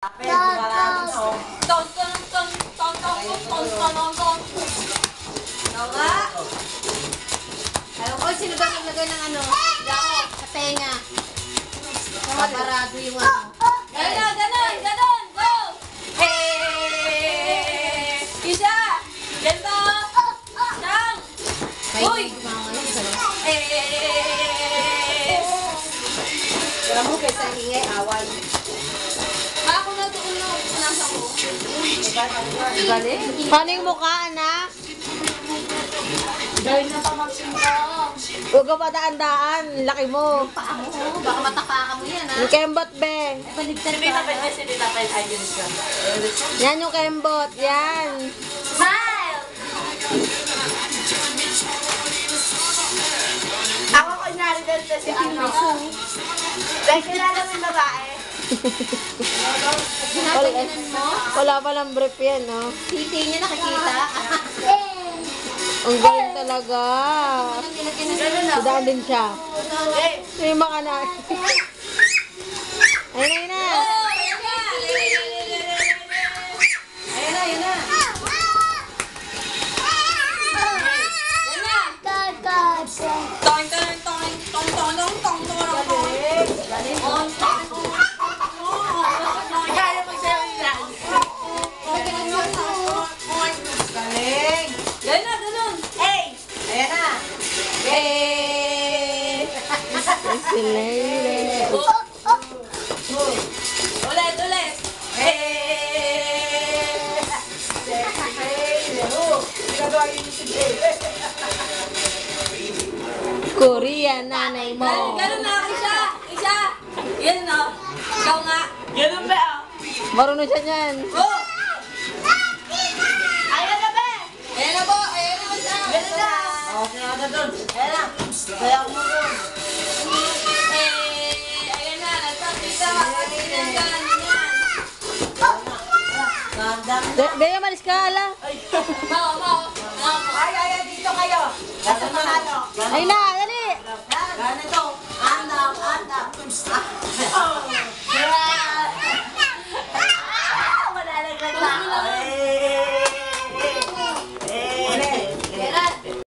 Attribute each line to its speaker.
Speaker 1: Ton, ton, ton, ton, ton, ton, ton, ton. Ikaw nga.
Speaker 2: Ayaw ko, sino ba naglagay ng ano? Sa tenga. Kabarado yung ano.
Speaker 1: Ganon, ganon, ganon, go! Hey! Isa! Ganto! Sang! Uy! Hey!
Speaker 2: Wala mo kaysa ingay, away.
Speaker 1: Ako na doon na nasa ko.
Speaker 2: Galing. Paano yung mukha, anak?
Speaker 1: Dahil na pamangkin ko.
Speaker 2: Huwag ka pataan-daan. Laki mo.
Speaker 1: Paa mo, baka matapakan mo yan, ha?
Speaker 2: Yung kembot, be.
Speaker 1: Baligtad ka. Hindi na pwede ayun ka.
Speaker 2: Yan yung kembot. Yan.
Speaker 1: Smile!
Speaker 3: Ako ko naridal na si ano. Dahil kilala mo yung babae.
Speaker 1: Tinatanginan mo?
Speaker 2: Wala palang brief yan, no?
Speaker 1: Titi niya nakikita.
Speaker 2: Ang galing talaga. Sidaan din siya.
Speaker 3: Okay.
Speaker 2: May makana. Ayun na, ayun na.
Speaker 1: Oh, ayan na! Ayan na, ayan na. Ayan na. Tong, tong, tong, tong, tong, tong, tong, tong, tong.
Speaker 3: Galing.
Speaker 1: Oh, tong, tong.
Speaker 3: Kaya mo sa'yo yan. Galing.
Speaker 1: Ayan na, ganun.
Speaker 3: Hey! Ayan na.
Speaker 1: Eh.
Speaker 2: Sila.
Speaker 1: Ulit, ulit.
Speaker 3: Hey! Ginagawa yun si Jay.
Speaker 2: Korean nanay mo.
Speaker 1: Ganun na, isa. Isa. Yan, no? Ikaw nga.
Speaker 3: Ganun ba ah?
Speaker 2: Marunong siya niyan.
Speaker 1: Oh!
Speaker 3: Ayan na ba?
Speaker 1: Ayan na po. Ayan na siya.
Speaker 3: Ganun na. O, sinaka na doon. Ayan na. Kaya mo doon.
Speaker 1: Eh, ayan na. Nagpapita. Yan, yan.
Speaker 3: Ganda.
Speaker 2: Bea, malis ka, ala.
Speaker 1: Mau, mau. Mau.
Speaker 3: Ay, dito kayo. Nasa manalo.
Speaker 2: Ay na, dali.
Speaker 3: Ganito.